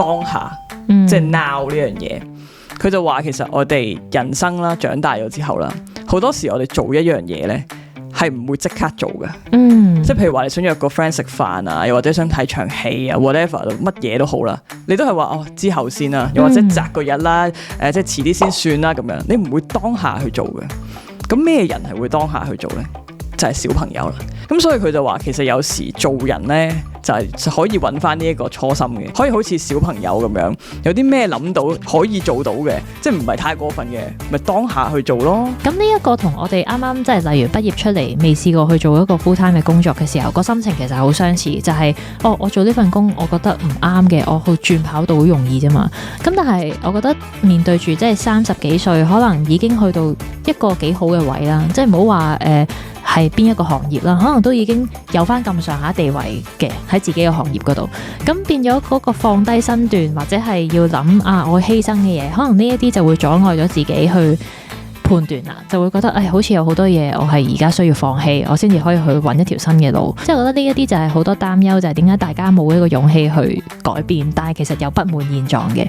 當下，即係 now 呢樣嘢。佢就話其實我哋人生啦，長大咗之後啦，好多時我哋做一樣嘢咧，係唔會即刻做嘅。即係譬如話你想約個 friend 食飯啊，又或者想睇場戲啊 whatever 乜嘢都好啦，你都係話哦之後先啦，又或者擇個日啦，即係遲啲先算啦咁樣，你唔會當下去做嘅。咁咩人係會當下去做咧？就係小朋友啦。咁所以佢就話其實有時做人咧就可以揾翻呢一個初心嘅，可以好似小朋友咁樣，有啲咩諗到可以做到嘅，即係唔係太過分嘅，咪當下去做咯。咁呢一個同我哋啱啱即係例如畢業出嚟未試過去做一個 full time 嘅工作嘅時候，個心情其實係好相似，就係我做呢份工我覺得唔啱嘅，我去轉跑道好容易啫嘛。咁但係我覺得面對住即係30幾歲，可能已經去到一個幾好嘅位啦，即係唔好話係邊一個行業啦，可能都已經有翻咁上下地位嘅喺自己嘅行業嗰度，咁變咗嗰個放低身段或者係要諗我犧牲嘅嘢，可能呢一啲就會阻礙咗自己去判斷啦，就會覺得好似有好多嘢我係而家需要放棄，我先至可以去揾一條新嘅路。即係我覺得呢一啲就係好多擔憂，就係點解大家冇一個勇氣去改變，但係其實又不滿現狀嘅。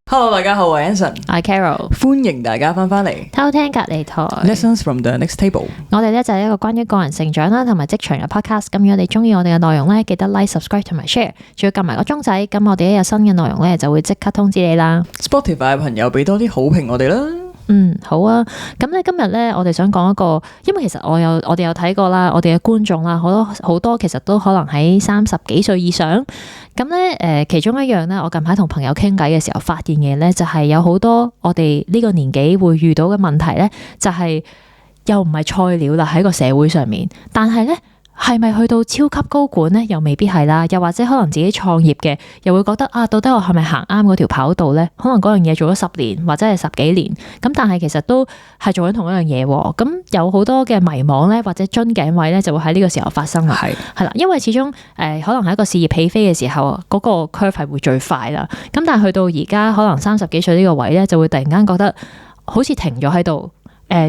Hello， 大家好，我係 Anson， 我係 Carol， 歡迎大家翻嚟偷聽隔離台 Lessons from the Next Table。我哋咧就係一個關於個人成長啦，同埋職場嘅 podcast。咁如果你中意我哋嘅內容咧，記得 like、subscribe 同埋 share， 仲要撳埋個鐘仔，咁我哋一有新嘅內容咧就會即刻通知你啦。Spotify 嘅朋友俾多啲好評我哋啦。好啊。咁咧今日咧，我哋想講一個，因為其實我哋有睇過啦，我哋嘅觀眾啦，好多其實都可能喺30幾歲以上。咁咧其中一樣咧，我近排同朋友傾偈嘅時候發現嘅咧，就係有好多我哋呢個年紀會遇到嘅問題咧，就係又唔係菜鳥啦喺個社會上面，但係咧，係咪去到超級高管呢？又未必係啦。又或者可能自己創業嘅，又會覺得到底我係咪行啱嗰條跑道呢？可能嗰樣嘢做咗10年或者係10幾年，咁但係其實都係做緊同一樣嘢。咁有好多嘅迷惘呢，或者樽頸位呢，就會喺呢個時候發生啦。係啦，因為始終可能喺一個事業起飛嘅時候，嗰個 curve 係會最快啦。咁但係去到而家可能30幾歲呢個位呢，就會突然間覺得好似停咗喺度。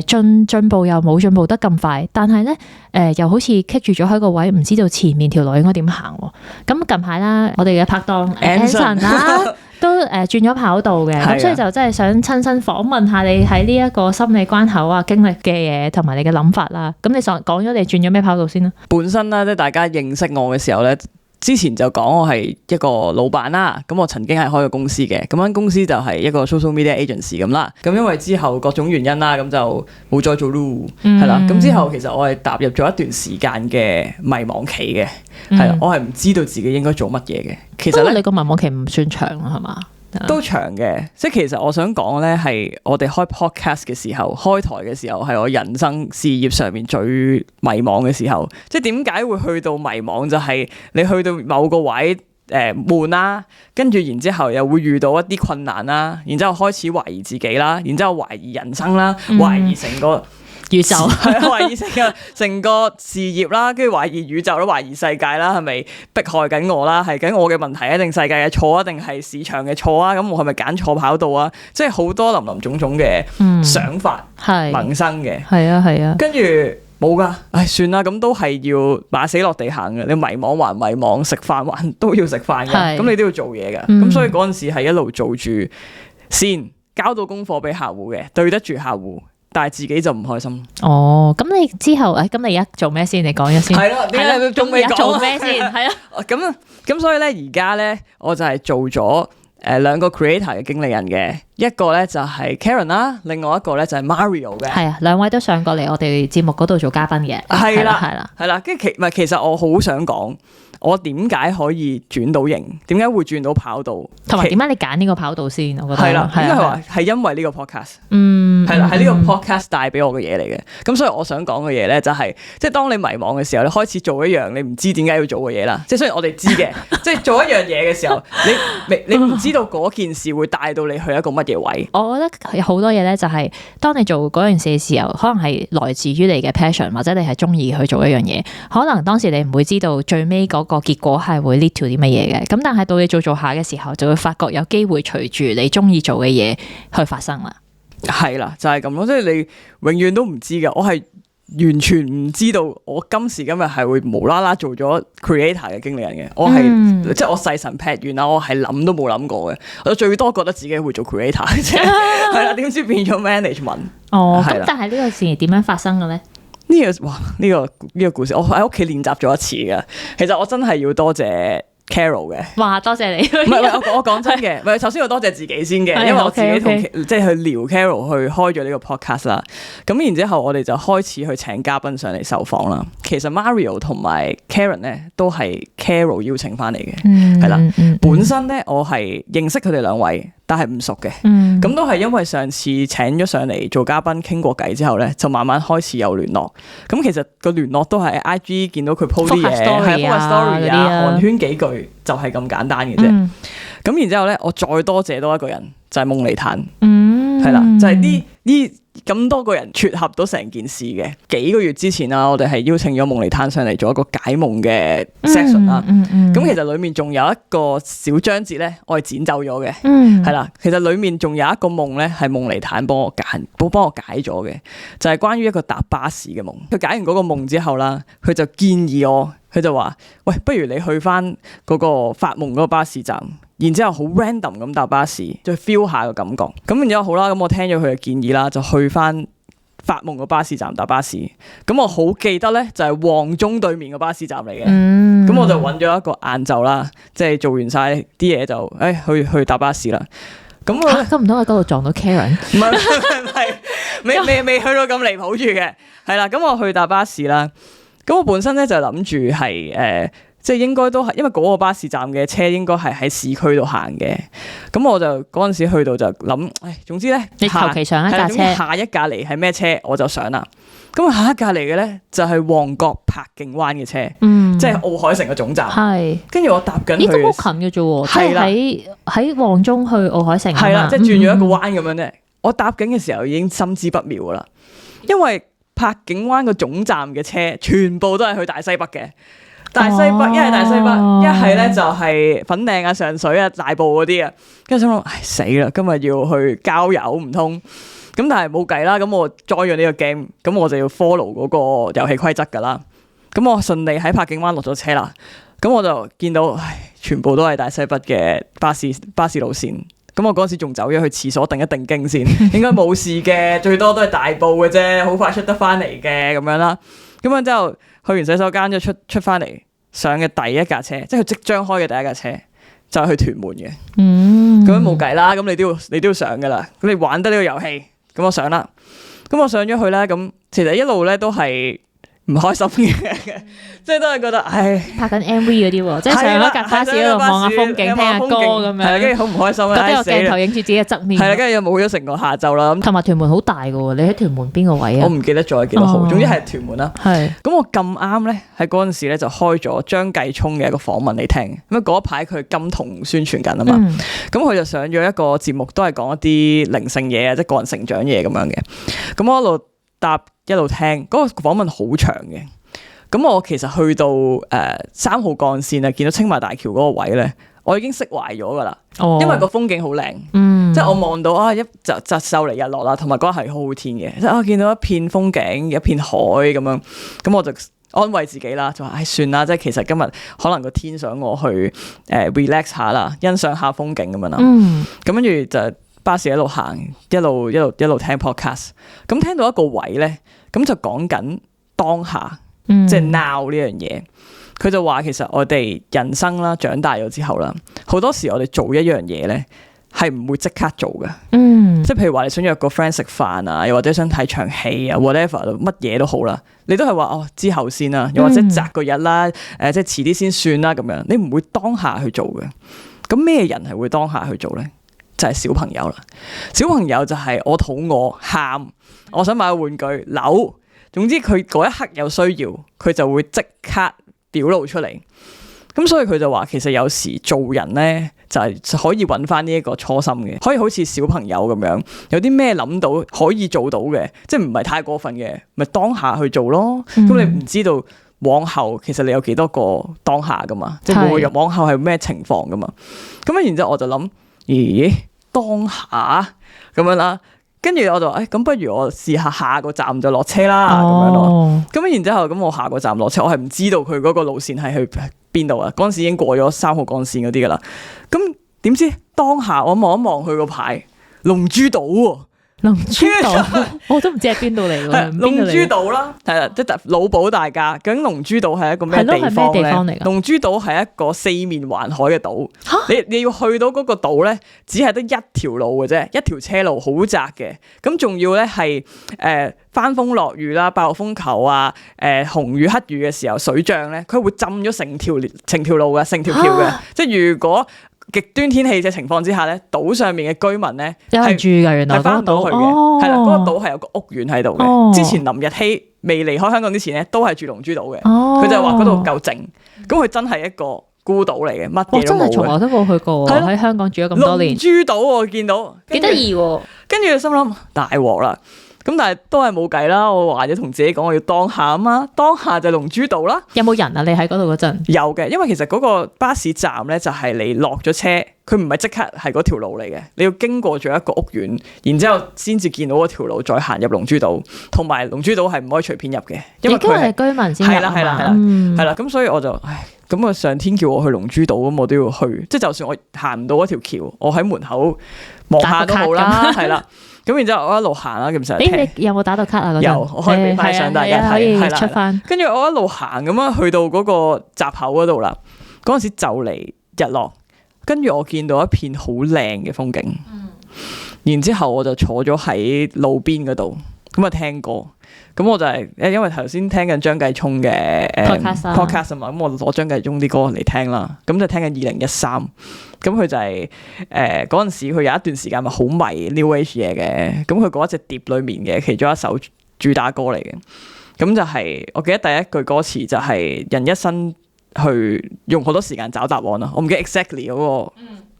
進步又冇進步得咁快，但係咧又好似棘住咗喺個位，唔知道前面條路應該點行。咁近排啦，我哋嘅拍檔 Anson 啦都轉咗跑道嘅，咁所以就真係想親身訪問下你喺呢一個心理關口啊經歷嘅嘢，同埋你嘅諗法啦。咁你講咗你轉咗咩跑道先啦？本身咧，即係大家認識我嘅時候咧。之前就講我係一個老闆啦，咁我曾經係開過公司嘅，咁間公司就係一個 social media agency 咁啦，咁因為之後各種原因啦，咁就冇再做咯，係啦，咁之後其實我係踏入咗一段時間嘅迷茫期嘅，係啦，我係唔知道自己應該做乜嘢嘅。其實咧，你個迷茫期唔算長係嘛？都長嘅，即係其實我想講咧，係我哋開 podcast 嘅時候，開台嘅時候係我人生事業上面最迷茫嘅時候。即係點解會去到迷茫？就係你去到某個位悶啦，跟住然之後又會遇到一啲困難啦，然之後開始懷疑自己啦，然之後懷疑人生啦，懷疑成個宇宙，懷疑成個事業啦，跟住懷疑宇宙啦，懷疑世界啦，係咪迫害緊我啦？係緊我嘅問題啊，定世界嘅錯啊，定係市場嘅錯啊？咁我係咪揀錯跑道啊？即係好多林林總總嘅想法萌生嘅，係啊，跟住冇噶，算啦，咁都係要馬死落地行嘅。你迷茫還迷茫，食飯還都要食飯嘅，咁你都要做嘢嘅。咁所以嗰陣時係一路做住先，交到功課俾客戶嘅，對得住客戶。但係自己就唔開心。咁你之後咁你而家做咩先？你講咗先。係咯，點解仲未講？做咩先？係啊。咁所以咧，而家咧，我就係做咗2個 creator 嘅經理人嘅，一個咧就係 Karen 啦，另外一個咧就係 Mario 嘅。係啊，兩位都上過嚟我哋節目嗰度做嘉賓嘅。係啦，跟住其實我好想講。我點解可以轉到型？點解會轉到跑道？同埋點解你揀呢個跑道先？我覺得係啦，應該係因為呢個 podcast，係啦，係呢個 podcast 帶俾我嘅嘢嚟嘅。咁所以我想講嘅嘢咧，就係即係當你迷茫嘅時候，你開始做一樣你唔知點解要做嘅嘢啦。即係雖然我哋知嘅，即係做一樣嘢嘅時候，你唔知道嗰件事會帶到你去一個乜嘢位。我覺得有好多嘢咧，就係當你做嗰件事嘅時候，可能係來自於你嘅 passion， 或者你係中意去做一樣嘢。可能當時你唔會知道最尾個結果係會 lead to 啲乜嘢嘅，咁但係到你做下嘅時候，就會發覺有機會隨住你中意做嘅嘢去發生啦。係啦，就係咁咯，即係你永遠都唔知㗎。我係完全唔知道我今時今日係會無啦啦做咗 creator 嘅經理人嘅。我係即係我細神劈完啦，我係諗都冇諗過嘅。我最多覺得自己會做 creator 嘅啫，係啦，點知變咗 management。哦，咁但係呢個事點樣發生嘅咧？呢個故事，我喺屋企練習咗一次嘅。其實我真係要多謝 Carol 嘅。哇，多謝你。唔係我講真嘅，唔係首先要多謝自己先嘅，因為我自己同即係去聊 Carol 去開咗呢個 podcast 啦。咁然之後我哋就開始去請嘉賓上嚟受訪啦。其實 Mario 同埋 Karen 咧都係 Carol 邀請翻嚟嘅，係啦。本身咧我係認識佢哋兩位，但係唔熟嘅。咁都係因為上次請咗上嚟做嘉賓傾過偈之後咧，就慢慢開始有聯絡。咁其實個聯絡都係 IG 見到佢 po 啲嘢，係 po story 啊，寒暄幾句就係咁簡單嘅啫。咁然之後咧，我再多謝多一個人，就係夢妮坦。係啦，就係呢咁多個人撮合到成件事嘅。幾個月之前啦，我哋係邀請咗夢妮坦上嚟做一個解夢嘅 session 啦。咁其實裡面仲有一個小章節咧，我係剪走咗嘅。係啦，其實裡面仲有一個夢咧，係夢妮坦幫我解咗嘅，就係關於一個搭巴士嘅夢。佢解完嗰個夢之後啦，佢就建議我，佢就話：喂，不如你去翻嗰個發夢嗰個巴士站。然之後好 random 咁搭巴士，再 feel 下個感覺。咁然之後好啦，咁我聽咗佢嘅建議啦，就去翻發夢個巴士站搭巴士。咁我好記得咧，就係旺中對面個巴士站嚟嘅。咁我就揾咗一個晏晝啦，即係做完晒啲嘢就去搭巴士啦。咁唔通喺嗰度撞到 Karen？ 唔係，未去到咁離譜住嘅。係啦，咁我去搭巴士啦。咁我本身咧就諗住係即係應該都係，因為嗰個巴士站嘅車應該係喺市區度行嘅。咁我就嗰陣時去到就諗，總之咧，你求其上一架車，下一架嚟係咩車我就上啦。咁下一架嚟嘅咧就係旺角柏景灣嘅車，即係奧海城嘅總站。係，跟住我搭緊去，都好近嘅啫喎，即係喺旺中去奧海城。係啦，即係轉咗一個彎咁樣咧。我搭緊嘅時候已經心知不妙啦，因為柏景灣個總站嘅車全部都係去大西北嘅。大西北一係大西北，一係咧就係粉嶺啊、上水啊、大埔嗰啲啊，跟住心諗，死啦！今日要去郊遊唔通，咁但係冇計啦。咁我 join 咗呢個 game，咁我就要 follow 嗰個遊戲規則噶啦。咁我順利喺柏景灣落咗車啦。咁我就見到，全部都係大西北嘅巴士路線。咁我嗰陣時仲走咗去廁所定一定經先，應該冇事嘅，最多都係大埔嘅啫，好快出得翻嚟嘅咁樣啦。咁樣之後去完洗手間就出翻嚟，上嘅第一架車，即係佢即將開嘅第一架車，就係去屯門嘅。咁樣冇計啦，咁你都要上噶啦。咁你玩得呢個遊戲，咁我上啦。咁我上咗去咧，咁其實一路咧都係唔開心嘅，即係都係覺得，拍緊 MV 嗰啲喎，即係上一架巴士嗰度望下風景、聽下歌咁樣，係跟住好唔開心啊！覺得有鏡頭影住自己嘅側面，係啦，跟住又冇咗成個下晝啦。同埋屯門好大㗎喎，你喺屯門邊個位啊？我唔記得咗係幾多號，總之係屯門啦。係。咁我咁啱咧，喺嗰陣時咧就開咗張繼聰嘅一個訪問你聽。咁嗰一排佢金童宣傳緊啊嘛，咁佢就上咗一個節目，都係講一啲靈性嘢啊，即係個人成長嘢咁樣嘅。咁我一路搭一路聽，嗰個訪問好長嘅。咁我其實去到3號幹線啊，見到青馬大橋嗰個位咧，我已經釋懷咗噶啦，因為個風景好靚，即係我望到就就嚟日落啦，同埋嗰日係好好天嘅，即係我見到一片風景，一片海咁樣，咁我就安慰自己啦，就話算啦，即係其實今日可能個天想我去relax 下啦，欣賞下風景咁樣啦，咁跟住就巴士一路行，一路聽 podcast， 咁聽到一個位咧，咁就講緊當下。即係 now 呢樣嘢，佢就話其實我哋人生啦，長大咗之後啦，好多時我哋做一樣嘢咧，係唔會即刻做嘅。即係譬如話你想約個 friend 食飯啊，又或者想睇場戲啊 ，whatever 乜嘢都好啦，你都係話之後先啦，又或者擇個日啦，即係遲啲先算啦咁樣，你唔會當下去做嘅。咁咩人係會當下去做咧？就係小朋友啦。小朋友就係我肚餓喊，我想買個玩具扭。總之佢嗰一刻有需要，佢就會即刻表露出嚟。咁所以佢就話，其實有時做人咧，就係可以揾翻呢一個初心嘅，可以好似小朋友咁樣，有啲咩諗到可以做到嘅，即係唔係太過分嘅，咪當下去做咯。咁你唔知道往後其實你有幾多個當下噶嘛？即係會往後係咩情況噶嘛？咁然之後我就諗，咦，當下咁樣啦。跟住我就咁不如我試下個站就落車啦咁樣咯。咁然之後咁我下個站落車，我係唔知道佢嗰個路線係去邊度啊。嗰陣時已經過咗3號幹線嗰啲噶啦。咁點知當下我望一望佢個牌，龍珠島喎。龍珠島，我都唔知係邊度嚟嘅。龍珠島啦，係啦，即係腦補大家。究竟龍珠島係一個咩地方咧？龍珠島係一個四面環海嘅島。你要去到嗰個島咧，只係得一條路嘅啫，一條車路好窄嘅。咁仲要咧係翻風落雨啦、爆風球啊、紅雨黑雨嘅時候水漲咧，佢會浸咗成條路嘅，成條橋嘅。即係如果極端天氣嘅情況之下咧，島上面嘅居民咧有人住㗎，原來翻唔到去嘅，係啦，嗰個島係有個屋苑喺度嘅。之前林日曦未離開香港之前咧，都係住龍珠島嘅。佢就係話嗰度夠靜，咁佢真係一個孤島嚟嘅，乜嘢都冇嘅。我真係從來都冇去過，喺香港住咗咁多年。龍珠島我見到幾得意喎，跟住心諗大鑊啦。咁但係都係冇計啦，我或者同自己講我要當下啊嘛，當下就龍珠島啦。有冇人啊？你喺嗰度嗰陣？有嘅，因為其實嗰個巴士站咧就係你落咗車，佢唔係即刻係嗰條路嚟嘅，你要經過咗一個屋苑，然之後先至見到嗰條路再行入龍珠島，同埋龍珠島係唔可以隨便入嘅，因為佢係居民先入啊嘛。係啦，咁所以我就咁啊上天叫我去龍珠島，咁我都要去，即係就算我行唔到嗰條橋，我喺門口望下都好啦，係啦。咁然之後我一路行啦，咁成日你有冇打到卡啊？嗰陣有，我可以俾翻相大家睇，係啦，出翻。跟住我一路行咁樣去到嗰個閘口嗰度啦，嗰陣時就嚟日落，跟住我見到一片好靚嘅風景，然之後我就坐咗喺路邊嗰度，咁啊聽歌。咁我就因為頭先聽緊張繼聰嘅podcast 啊嘛，咁我攞張繼聰啲歌嚟聽啦，咁就聽緊2013，咁佢就係嗰陣時佢有一段時間咪好迷 New Age 嘢嘅，咁佢嗰一隻碟裏面嘅其中一首主打歌嚟嘅，咁就係我記得第一句歌詞就係人一生去用好多時間找答案啦，我唔記得 exactly 嗰個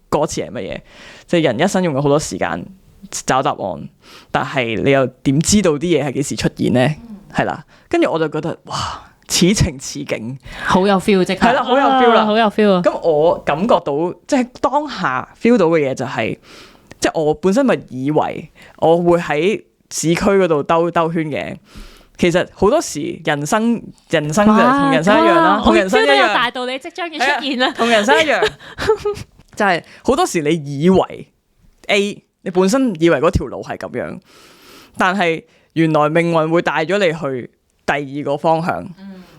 歌詞係乜嘢，就係人一生用咗好多時間找答案，但係你又點知道啲嘢係幾時出現咧？係啦，跟住我就覺得哇，此情此景，好有 feel， 即係啦，好有 feel 啦，好有 feel 啊！咁我感覺到即係當下 feel 到嘅嘢就係，即係我本身咪以為我會喺市區嗰度兜圈嘅，其實好多時人生就同人生一樣啦，同人生一樣，有大道理即將要出現啦，同人生一樣，就係好多時你以為 A。你本身以為嗰條路係咁樣，但係原來命運會帶咗你去第二個方向。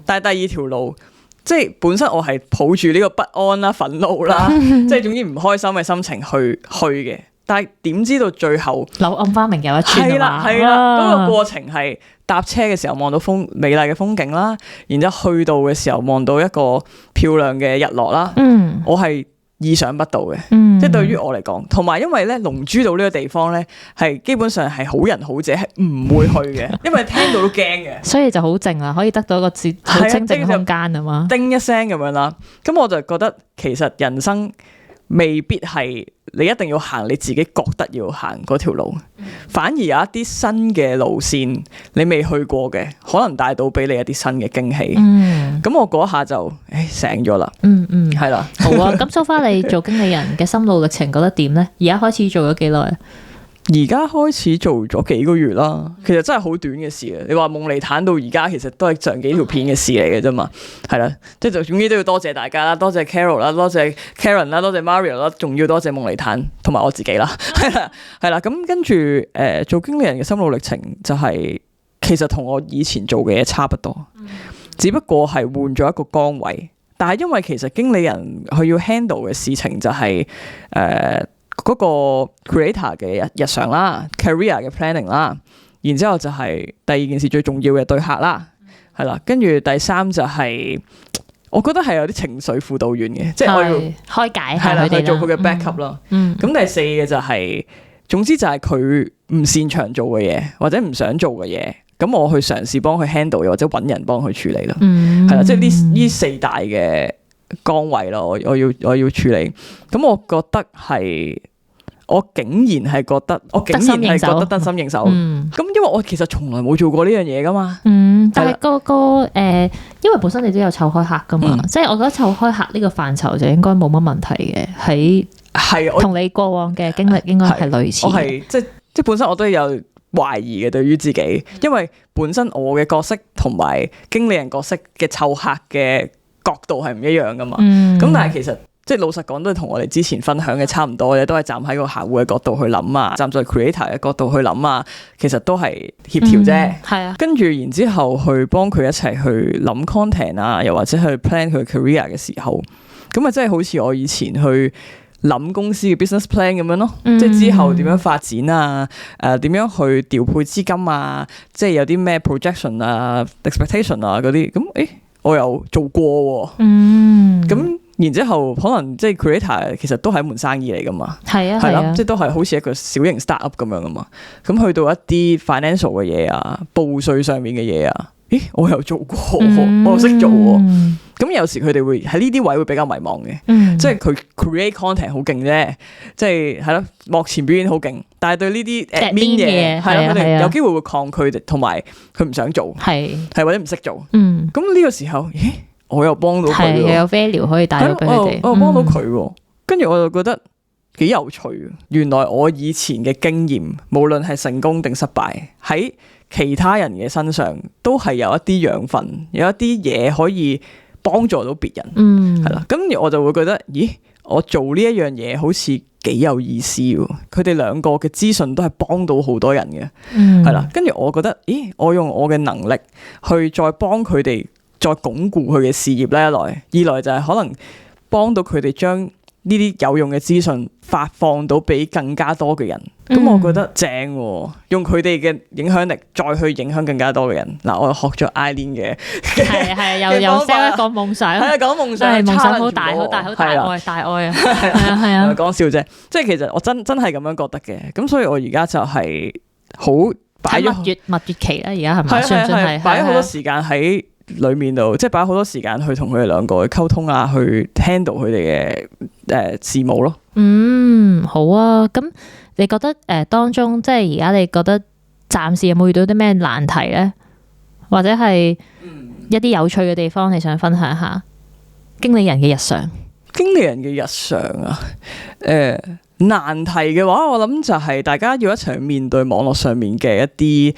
但係第二條路，即係本身我係抱住呢個不安啦、憤怒啦，即係總之唔開心嘅心情去嘅。但係點知道最後柳暗花明又一村啊嘛！係啦，嗰個過程係搭車嘅時候望到美麗嘅風景啦，然之後去到嘅時候望到一個漂亮嘅日落啦。我係意想不到嘅，即係對於我嚟講，同埋因為咧龍珠島呢個地方咧係基本上係好人好者係唔會去嘅，因為聽到都驚嘅，所以就好靜啦，可以得到一個好清靜空間啊嘛，叮一聲咁樣啦。咁我就覺得其實人生未必係你一定要行你自己覺得要行嗰條路，反而有一啲新嘅路線你未去過嘅，可能帶到俾你一啲新嘅驚喜。咁我嗰下就醒咗啦。係啦。好啊。咁so far你做經理人嘅心路歷程覺得點呢？而家開始做咗幾耐？而家開始做咗幾個月啦，其實真係好短嘅事啊！你話夢妮坦到而家，其實都係上幾條片嘅事嚟嘅啫嘛，係啦，即係就總之都要多謝大家啦，多謝 Carol 啦，多謝 Karen 啦，多謝 Mario 啦，仲要多謝夢妮坦同埋我自己啦，係啦，咁跟住做經理人嘅心路歷程就係其實同我以前做嘅嘢差不多，只不過係換咗一個崗位，但係因為其實經理人佢要 handle 嘅事情就係嗰個 creator 嘅日常啦 ，career 嘅 planning 啦，然之後就係第二件事最重要嘅對客啦，係啦，跟住第三就係我覺得係有啲情緒輔導員嘅，即係我要開解下佢哋去做佢嘅 backup 咯。咁第四嘅就係總之就係佢唔擅長做嘅嘢或者唔想做嘅嘢，咁我去嘗試幫佢 handle 又或者揾人幫佢處理咯。係啦，即係呢四大嘅崗位咯，我要處理。咁我覺得係。我竟然係覺得得心應手，咁因為我其實從來冇做過呢樣嘢噶嘛。但係因為本身你都有湊開客噶嘛，即係我覺得湊開客呢個範疇就應該冇乜問題嘅。喺同你過往嘅經歷應該係類似。我係即係即係本身我都有懷疑嘅對於自己，因為本身我嘅角色同埋經理人角色嘅湊客嘅角度係唔一樣噶嘛。咁但係其實即係老實講，都係同我哋之前分享嘅差唔多嘅，都係站喺個客戶嘅角度去諗啊，站在 creator 嘅角度去諗啊，其實都係協調啫。係啊，跟住然之後去幫佢一齊去諗 content 啊，又或者去 plan 佢 career 嘅時候，咁啊真係好似我以前去諗公司嘅 business plan 咁樣咯，即係之後點樣發展啊，點樣去調配資金啊，即係有啲咩 projection 啊、expectation 啊嗰啲，咁我有做過喎，咁然之後可能即係 creator 其實都係一門生意嚟噶嘛，係啦，即係都係好似一個小型 startup 咁樣噶嘛，咁去到一啲 financial 嘅嘢啊、報稅上面嘅嘢啊，我有做過，我又識做喎。咁有時佢哋會喺呢啲位會比較迷茫嘅，即係佢 create content 好勁啫，即係咯，幕前表演好勁，但係對呢啲 admin 嘢係啦，佢哋有機會會抗拒，同埋佢唔想做，係或者唔識做。咁呢個時候，我又幫到佢，有 value 可以帶到俾佢哋，我又幫到佢，跟住我就覺得幾有趣。原來我以前嘅經驗，無論係成功定失敗，喺其他人嘅身上都係有一啲養分，有一啲嘢可以幫助到別人，係啦，跟住我就會覺得，我做呢一樣嘢好似幾有意思喎。佢哋兩個嘅資訊都係幫到好多人嘅，係啦，跟住我覺得，我用我嘅能力去再幫佢哋，再鞏固佢嘅事業咧，一來，二來就係可能幫到佢哋將呢啲有用嘅資訊發放到俾更加多嘅人，咁我覺得正喎，用佢哋嘅影響力再去影響更加多嘅人。嗱，我學咗 Eileen 嘅，係又 sell 一個夢想，係講夢想，夢想好大好大好大愛，大愛啊，係啊，講笑啫，即係其實我真係咁樣覺得嘅，咁所以我而家就係好擺咗蜜月期啦，而家係咪？算唔算係擺咗好多時間喺裏面度，即係擺好多時間去同佢哋兩個去溝通啊，去 handle 佢哋嘅事務咯。好啊。咁你覺得當中即係而家你覺得暫時有冇遇到啲咩難題咧？或者係一啲有趣嘅地方，你想分享下？經理人嘅日常，經理人嘅日常啊，難題嘅話，我諗就係大家要一齊去面對網絡上面嘅一啲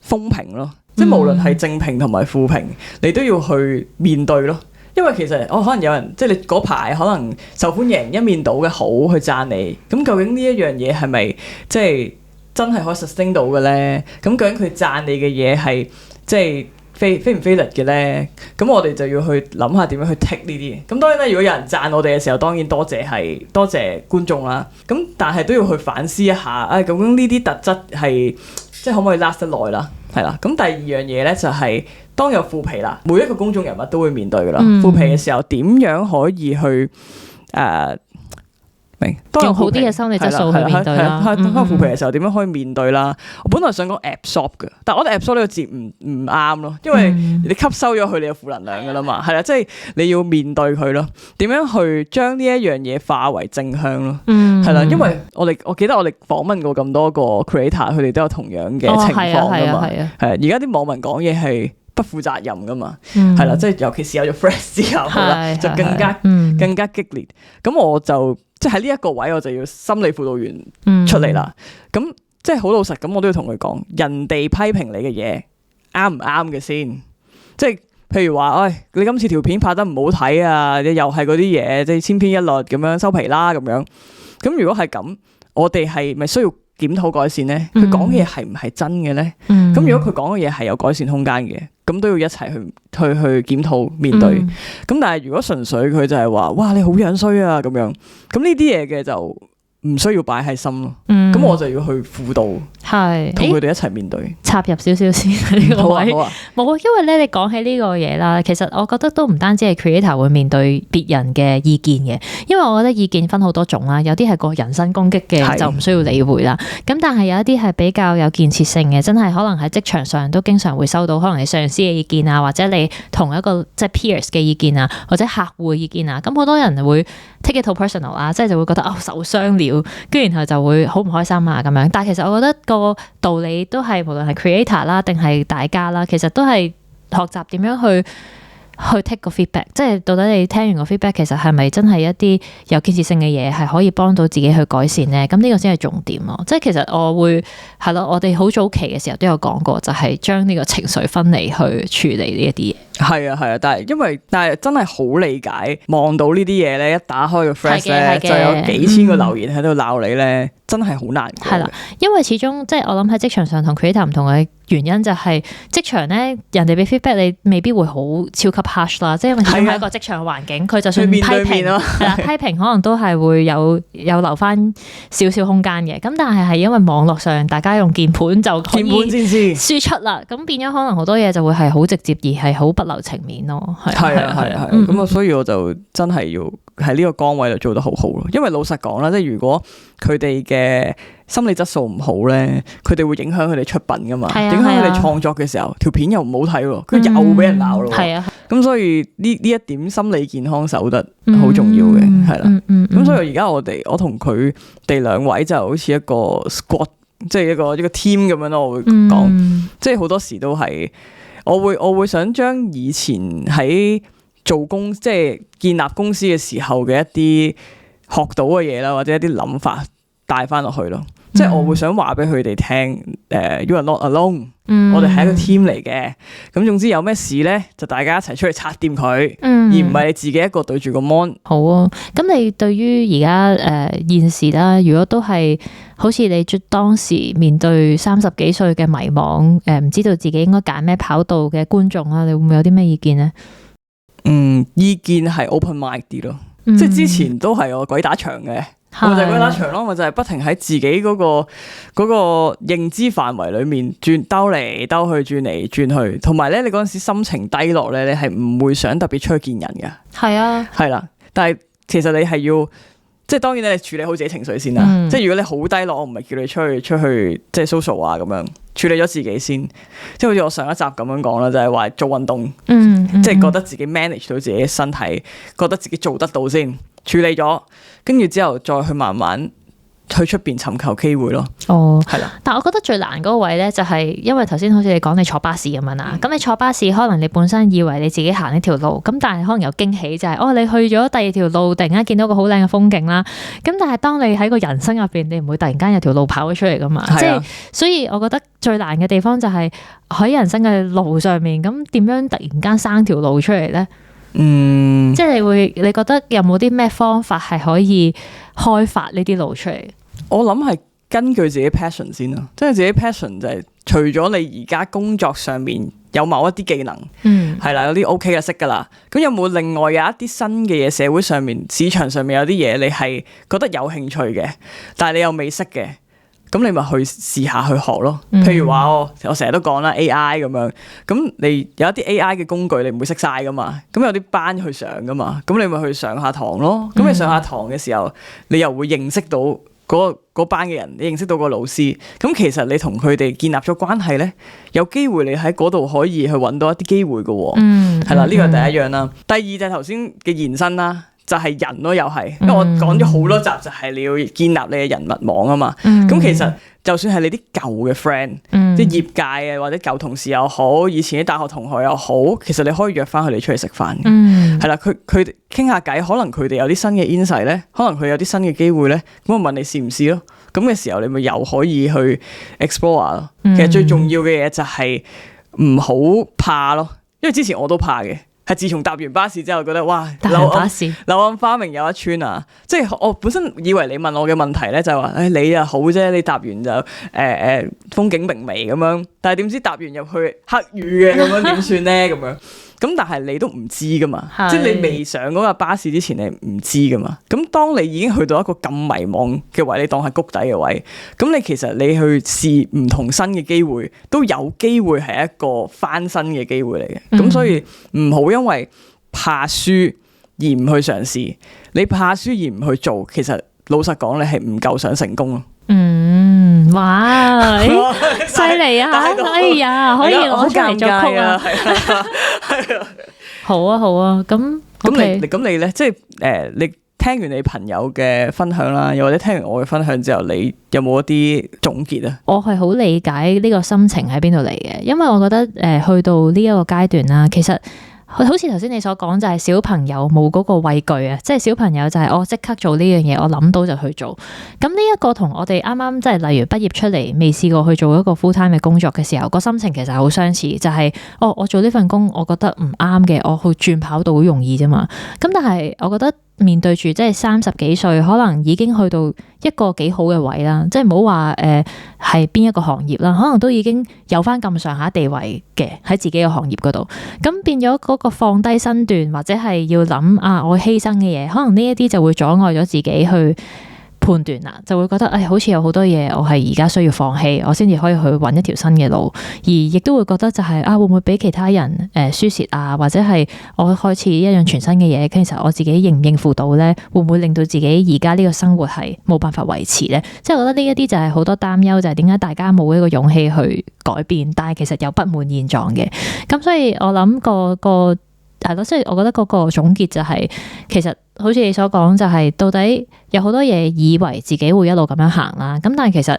風評咯。即係無論係正評同埋負評，你都要去面對咯。因為其實可能有人即係你嗰排可能受歡迎一面倒嘅好去讚你，咁究竟呢一樣嘢係咪即係真係可以 sustain 到嘅咧？咁究竟佢讚你嘅嘢係即係非唔非力嘅咧？咁我哋就要去諗下點樣去 take 呢啲。咁當然啦，如果有人讚我哋嘅時候，當然多謝觀眾啦。咁但係都要去反思一下，究竟呢啲特質係即係可唔可以 last 得耐啦？係啦，咁第二樣嘢咧就係當有負評啦，每一個公眾人物都會面對噶啦。負評嘅時候點樣可以去用好啲嘅心理質素去面對啦。當負評嘅時候點樣可以面對啦？我本來想講 absorb 嘅，但係我覺得 absorb 呢個字唔啱咯，因為你吸收咗佢哋嘅負能量噶啦嘛，係啦，即係你要面對佢咯。點樣去將呢一樣嘢化為正向咯？係啦，因為我記得我哋訪問過咁多個 creator，佢哋都有同樣嘅情況噶嘛。係而家啲網民講嘢係不負責任噶嘛，係啦，即係尤其是有咗 Threads 之後啦，就更加激烈。咁我就即係喺呢一個位，我就要心理輔導員出嚟啦。咁即係好老實，咁我都要同佢講，人哋批評你嘅嘢啱唔啱嘅先。即係譬如話，你今次條片拍得唔好睇啊，又係嗰啲嘢，即係千篇一律咁樣收皮啦咁樣。咁如果係咁，我哋係咪需要檢討改善咧？佢講嘅嘢係唔係真嘅咧？咁如果佢講嘅嘢係有改善空間嘅，咁都要一齊去檢討面對。咁但係如果純粹佢就係話，哇，你好樣衰啊咁樣，咁呢啲嘢嘅就唔需要擺喺心咯。咁我就要去輔導，同佢哋一齊面對。插入少少先呢個位，冇啊，因為咧你講起呢個嘢啦，其實我覺得都唔單止係 creator 會面對別人嘅意見嘅，因為我覺得意見分好多種啦，有啲係個人身攻擊嘅就唔需要理會啦。咁但係有一啲係比較有建設性嘅，真係可能喺職場上都經常會收到，可能你上司嘅意見啊，或者你同一個即係 peers 嘅意見啊，或者客戶嘅意見啊，咁好多人會 take it to personal 啊，即係就會覺得受傷了，跟住然後就會好唔開心啊咁樣。但係其實我覺得個道理都係無論係 creator 啦，定係大家啦，其實都係學習點樣去去 take 個 feedback，即係到底你聽完個 feedback 其實係咪真係一啲有建設性嘅嘢係可以幫到自己去改善咧？咁呢個先係重點咯。即係其實我會係咯，我哋好早期嘅時候都有講過，就係將呢個情緒分離去處理呢一啲嘢。係啊，但係真係好理解，望到呢啲嘢咧，一打開個 Threads 咧，就有幾千個留言喺度鬧你咧，真係好難過。係啦，因為始終即係我諗喺職場上同 creator 唔同嘅原因就係職場咧，人哋俾 feedback 你未必會好超級 harsh 啦，即係因為始終係一個職場環境，佢就算批評係啦，批評可能都係會有留翻少少空間嘅。咁但係因為網絡上大家用鍵盤就可以輸出啦，咁變咗可能好多嘢就會係好直接而係好不留情面咯。係啊，咁所以我就真係要喺呢個崗位度做得好好咯。因為老實講啦，即係如果佢哋嘅心理質素唔好咧，佢哋會影響佢哋出品噶嘛，影響佢哋創作嘅時候，條片又唔好睇喎，佢又俾人鬧咯。咁所以呢一點心理健康守得好重要嘅，係啦。咁所以而家我同佢哋兩位就好似一個 squad， 即係一個 team 咁樣咯。我會講，即係好多時都係我會想將以前喺即係建立公司嘅時候嘅一啲學到嘅嘢啦，或者一啲諗法帶翻落去咯。即係我會想話俾佢哋聽，you are not alone，我哋係一個 team 嚟嘅。咁總之有咩事咧，就大家一齊出去拆掂佢，而唔係你自己一個對住個 mon。好啊，咁你對於而家現時啦，如果都係好似你當時面對30幾歲嘅迷惘，唔知道自己應該揀咩跑道嘅觀眾啦，你會唔會有啲咩意見咧？意見係 open mind 啲咯，即係之前都係我鬼打牆嘅。我就係鬼打牆咯，我就係不停喺自己嗰個認知範圍裏面兜嚟兜去，轉嚟轉去，同埋咧，你嗰陣時心情低落咧，你係唔會想特別出去見人嘅。係啊，係啦，但係其實你係要，即係當然你處理好自己情緒先啦。即係如果你好低落，我唔係叫你出去即係 social 啊咁樣，處理咗自己先。即係好似我上一集咁樣講啦，就係話做運動，即係覺得自己 manage 到自己嘅身體，覺得自己做得到先。處理咗，跟住之後再去慢慢去出邊尋求機會咯。係啦。但係我覺得最難嗰個位咧，就係因為頭先好似你講你坐巴士咁樣啦。咁你坐巴士，可能你本身以為你自己行呢條路，咁但係可能有驚喜就係，你去咗第二條路，突然間見到個好靚嘅風景啦。咁但係當你喺個人生入邊，你唔會突然間有條路跑咗出嚟噶嘛。即係所以我覺得最難嘅地方就係喺人生嘅路上面，咁點樣突然間生條路出嚟咧？即係你覺得有冇啲咩方法係可以開發呢啲路出嚟？我諗係根據自己 passion 先咯，即係自己 passion 就係除咗你而家工作上面有某一啲技能，係啦，有啲 OK 嘅識噶啦。咁有冇另外有一啲新嘅嘢，社會上面、市場上面有啲嘢你係覺得有興趣嘅，但係你又未識嘅？咁你咪去試下去學咯。譬如話我成日都講啦 AI 咁樣，咁你有一啲 AI 嘅工具你唔會識晒噶嘛，咁有啲班去上噶嘛，咁你咪去上下堂咯。咁你上下堂嘅時候，你又會認識到嗰班嘅人，你認識到個老師，咁其實你同佢哋建立咗關係咧，有機會你喺嗰度可以去揾到一啲機會噶。係啦，呢個係第一樣啦。第二就係頭先嘅延伸啦。就係人咯，又係，因為我講咗好多集，就係你要建立你嘅人脈網啊嘛。咁其實就算係你啲舊嘅 friend，即係業界啊，或者舊同事又好，以前啲大學同學又好，其實你可以約翻佢哋出嚟食飯。係啦，佢哋傾下偈，可能佢哋有啲新嘅 insight 咧，可能佢有啲新嘅機會咧，咁我問你試唔試咯？咁嘅時候你咪又可以去 explore 咯。其實最重要嘅嘢就係唔好怕咯，因為之前我都怕嘅。係自從搭完巴士之後，覺得哇，柳暗花明又一村啊！即係我本身以為你問我嘅問題咧，就係話，你啊好啫，你搭完就風景明媚咁樣，但係點知搭完入去黑雨嘅咁樣點算咧？咁樣咁但係你都唔知噶嘛，即係你未上嗰架巴士之前，你唔知噶嘛。咁當你已經去到一個咁迷惘嘅位，你當係谷底嘅位，咁你其實你去試唔同新嘅機會，都有機會係一個翻身嘅機會嚟嘅。咁所以唔好因為怕輸而唔去嘗試，你怕輸而唔去做，其實老實講，你係唔夠想成功咯。哇，犀利啊！哎呀，可以攞出嚟作曲啊！係啊，好啊，咁你咧，即係你聽完你朋友嘅分享啦，又或者聽完我嘅分享之後，你有冇一啲總結啊？我係好理解呢個心情喺邊度嚟嘅，因為我覺得去到呢一個階段啦，其實好似頭先你所講，就係小朋友冇嗰個畏懼啊，即係小朋友就係我即刻做呢樣嘢，我諗到就去做。咁呢一個同我哋啱啱即係例如畢業出嚟未試過去做一個 full time 嘅工作嘅時候，個心情其實好相似，就係我做呢份工我覺得唔啱嘅，我去轉跑道好容易啫嘛。咁但係我覺得面對住即係30幾歲，可能已經去到一個幾好嘅位啦，即係唔好話係邊一個行業啦，可能都已經有翻咁上下地位嘅喺自己嘅行業嗰度，咁變咗嗰個放低身段或者係要諗我犧牲嘅嘢，可能呢一啲就會阻礙咗自己去判斷啦，就會覺得好似有好多嘢我係而家需要放棄，我先至可以去揾一條新嘅路，而亦都會覺得就係會唔會俾其他人輸蝕啊，或者係我開始一樣全新嘅嘢，其實我自己應唔應付到呢？會唔會令到自己而家呢個生活係冇辦法維持呢？即係我覺得呢一啲就係好多擔憂，就係點解大家冇一個勇氣去改變，但係其實又不滿現狀嘅。咁所以我諗個係咯，所以我覺得嗰個總結就係其實好似你所講，就係到底有好多嘢以為自己會一路咁樣行啦，咁但係其實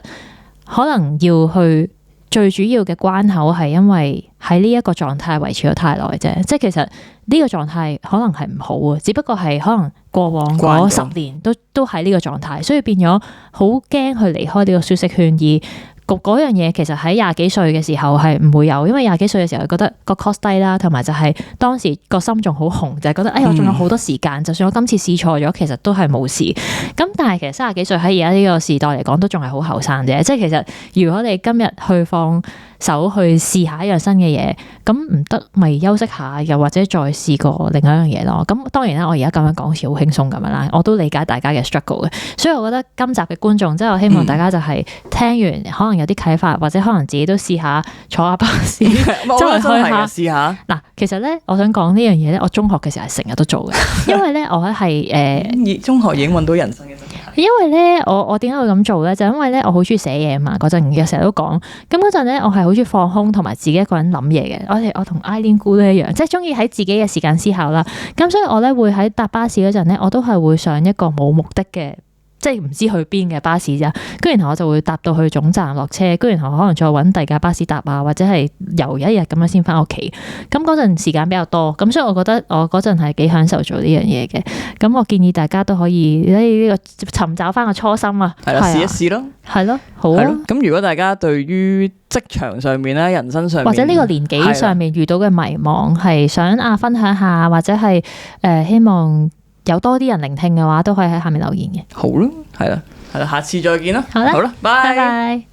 可能要去最主要嘅關口係因為喺呢一個狀態維持咗太耐啫，即係其實呢個狀態可能係唔好啊，只不過係可能過往嗰10年都喺呢個狀態，所以變咗好驚去離開呢個舒適圈，而嗰樣嘢其實喺20幾歲嘅時候係唔會有，因為20幾歲嘅時候覺得個 cost 低啦，同埋就係當時個心仲好紅，就係覺得我仲有好多時間，就算我今次試錯咗，其實都係冇事。咁但係其實30幾歲喺而家呢個時代嚟講，都仲係好後生啫。即係其實如果你今日去放手去試下一樣新嘅嘢，咁唔得咪休息下，又或者再試過另外一樣嘢咯。咁當然啦，我而家咁樣講好似好輕鬆咁樣啦，我都理解大家嘅 struggle 嘅。所以我覺得今集嘅觀眾，即係我希望大家就係聽完可能有啲啟發，或者可能自己都試下坐下巴士，周圍去下試下。嗱，其實咧，我想講呢樣嘢咧，我中學嘅時候係成日都做嘅，因為咧我係中學已經揾到人生嘅。因為咧，我點解會咁做咧？就因為咧，我好中意寫嘢嘛。嗰陣又成日都講，咁嗰陣咧，我係好中意放空同埋自己一個人諗嘢嘅。我同 Eileen 姑都一樣，即係中意喺自己嘅時間思考啦。咁所以我咧會喺搭巴士嗰陣咧，我都係會上一個冇目的嘅，即係唔知去邊嘅巴士啫。跟住然後我就會搭到去總站落車，跟住然後可能再揾第二架巴士搭啊，或者係遊一日咁樣先翻屋企。咁嗰陣時間比較多，咁所以我覺得我嗰陣係幾享受做呢樣嘢嘅。咁我建議大家都可以呢個尋找翻個初心啊，係啦，試一試咯，係咯，好啊。咁如果大家對於職場上面咧、人生上面，或者呢個年紀上面遇到嘅迷茫，係想分享下，或者係希望有多啲人聆聽嘅話，都可以喺下面留言嘅。好啦，係啦，下次再見啦。好啦，拜拜。